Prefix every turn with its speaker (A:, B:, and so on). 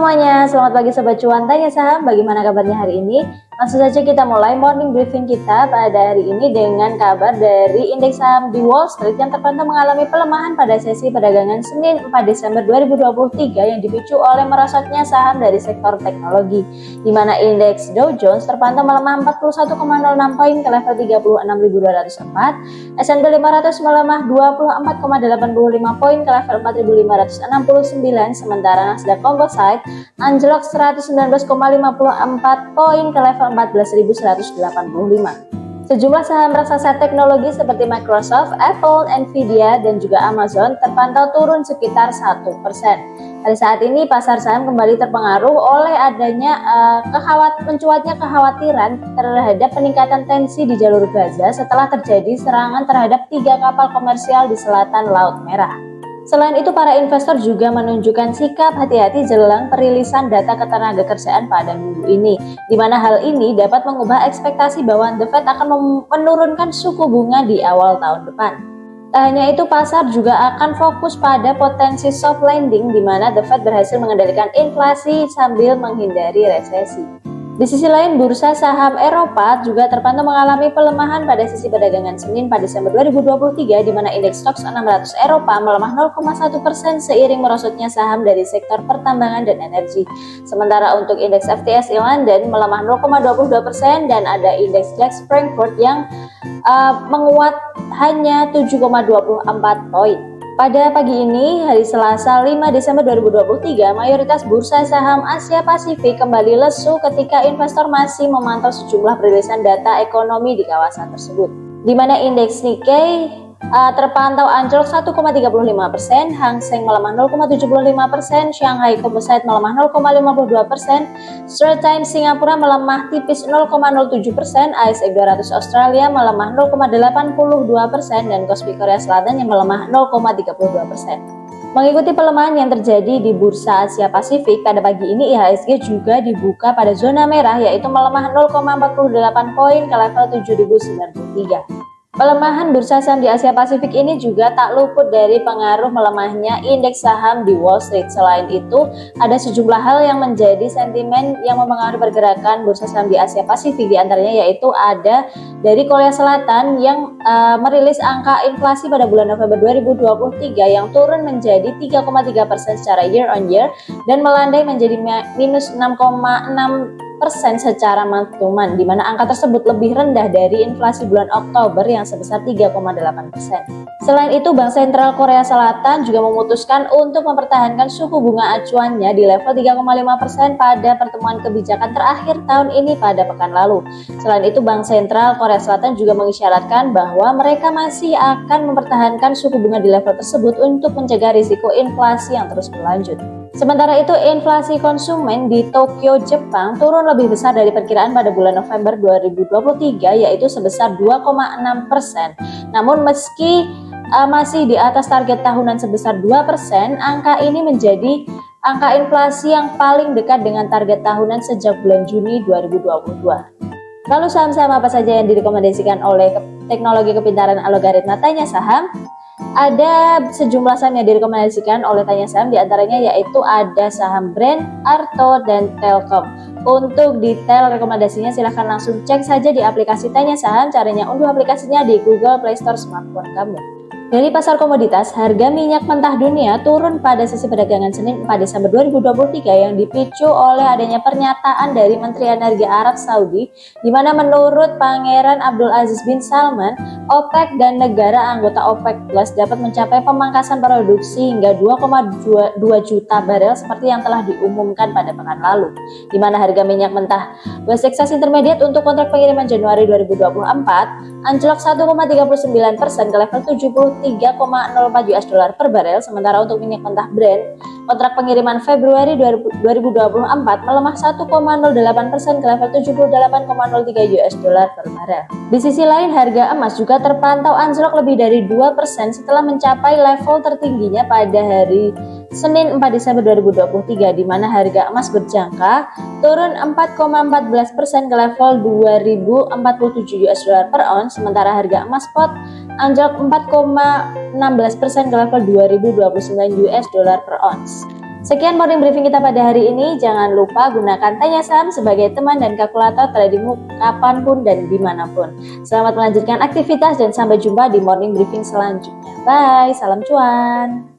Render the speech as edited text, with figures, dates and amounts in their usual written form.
A: semuanya, selamat pagi Sobat Cuan Tanya Saham. Bagaimana kabarnya hari ini? Langsung saja kita mulai morning briefing kita pada hari ini dengan kabar dari indeks saham di Wall Street yang terpantau mengalami pelemahan pada sesi perdagangan Senin 4 Desember 2023 yang dipicu oleh merosotnya saham dari sektor teknologi, di mana indeks Dow Jones terpantau melemah 41,06 poin ke level 36.204, S&P 500 melemah 24,85 poin ke level 4.569, sementara Nasdaq Composite anjlok 119,54 poin ke level 14.185. Sejumlah saham raksasa teknologi seperti Microsoft, Apple, Nvidia, dan juga Amazon terpantau turun sekitar 1%. Pada saat ini pasar saham kembali terpengaruh oleh adanya mencuatnya kekhawatiran terhadap peningkatan tensi di jalur Gaza setelah terjadi serangan terhadap 3 kapal komersial di selatan Laut Merah. Selain itu, para investor juga menunjukkan sikap hati-hati jelang perilisan data ketenagakerjaan pada minggu ini, di mana hal ini dapat mengubah ekspektasi bahwa The Fed akan menurunkan suku bunga di awal tahun depan. Tak hanya itu, pasar juga akan fokus pada potensi soft landing, di mana The Fed berhasil mengendalikan inflasi sambil menghindari resesi. Di sisi lain, bursa saham Eropa juga terpantau mengalami pelemahan pada sesi perdagangan Senin 4 Desember 2023, di mana indeks STOXX 600 Eropa melemah 0,1% seiring merosotnya saham dari sektor pertambangan dan energi. Sementara untuk indeks FTSE London melemah 0,22% dan ada indeks DAX Frankfurt yang menguat hanya 7,24 poin. Pada pagi ini, hari Selasa 5 Desember 2023, mayoritas bursa saham Asia Pasifik kembali lesu ketika investor masih memantau sejumlah perilisan data ekonomi di kawasan tersebut, di mana indeks Nikkei terpantau anjlok 1,35%, Hang Seng melemah 0,75%, Shanghai Composite melemah 0,52%, Straits Times Singapura melemah tipis 0,07%, ASX 200 Australia melemah 0,82%, dan Kospi Korea Selatan yang melemah 0,32%. Mengikuti pelemahan yang terjadi di bursa Asia Pasifik pada pagi ini, IHSG juga dibuka pada zona merah, yaitu melemah 0,48 poin ke level 7.093. Pelemahan bursa saham di Asia Pasifik ini juga tak luput dari pengaruh melemahnya indeks saham di Wall Street. Selain itu, ada sejumlah hal yang menjadi sentimen yang mempengaruhi pergerakan bursa saham di Asia Pasifik, di antaranya yaitu ada dari Korea Selatan yang merilis angka inflasi pada bulan November 2023 yang turun menjadi 3,3% secara year on year dan melandai menjadi minus 6,6% secara month to month, di mana angka tersebut lebih rendah dari inflasi bulan Oktober yang sebesar 3,8%. Selain itu, Bank Sentral Korea Selatan juga memutuskan untuk mempertahankan suku bunga acuannya di level 3,5% pada pertemuan kebijakan terakhir tahun ini pada pekan lalu. Selain itu, Bank Sentral Korea Selatan juga mengisyaratkan bahwa mereka masih akan mempertahankan suku bunga di level tersebut untuk mencegah risiko inflasi yang terus berlanjut. Sementara itu, inflasi konsumen di Tokyo, Jepang turun lebih besar dari perkiraan pada bulan November 2023, yaitu sebesar 2,6%. Namun meski masih di atas target tahunan sebesar 2%, angka ini menjadi angka inflasi yang paling dekat dengan target tahunan sejak bulan Juni 2022. Lalu saham-saham apa saja yang direkomendasikan oleh teknologi kepintaran algoritma Tanya Saham? Ada sejumlah saham yang direkomendasikan oleh Tanya Saham, diantaranya yaitu ada saham Brand, Arto, dan Telkom. Untuk detail rekomendasinya silahkan langsung cek saja di aplikasi Tanya Saham. Caranya unduh aplikasinya di Google Play Store smartphone kamu. Dari pasar komoditas, harga minyak mentah dunia turun pada sesi perdagangan Senin 4 Desember 2023 yang dipicu oleh adanya pernyataan dari Menteri Energi Arab Saudi, di mana menurut Pangeran Abdul Aziz bin Salman, OPEC dan negara anggota OPEC Plus dapat mencapai pemangkasan produksi hingga 2,2 juta barel seperti yang telah diumumkan pada pekan lalu, di mana harga minyak mentah West Texas Intermediate untuk kontrak pengiriman Januari 2024 anjlok 1,39% ke level 73,04 US dollar per barel, sementara untuk minyak mentah Brent, kontrak pengiriman Februari 2024 melemah 1,08% ke level 78,03 US dollar per barel. Di sisi lain, harga emas juga terpantau anjlok lebih dari 2% setelah mencapai level tertingginya pada hari Senin 4 Desember 2023, di mana harga emas berjangka turun 4,14% ke level 2.047 US dollar per ounce, sementara harga emas spot anjlok 4,16% ke level 2.029 US dollar per ounce. Sekian morning briefing kita pada hari ini. Jangan lupa gunakan Tanya Saham sebagai teman dan kalkulator tradingmu kapanpun dan dimanapun. Selamat melanjutkan aktivitas dan sampai jumpa di morning briefing selanjutnya. Bye, salam cuan.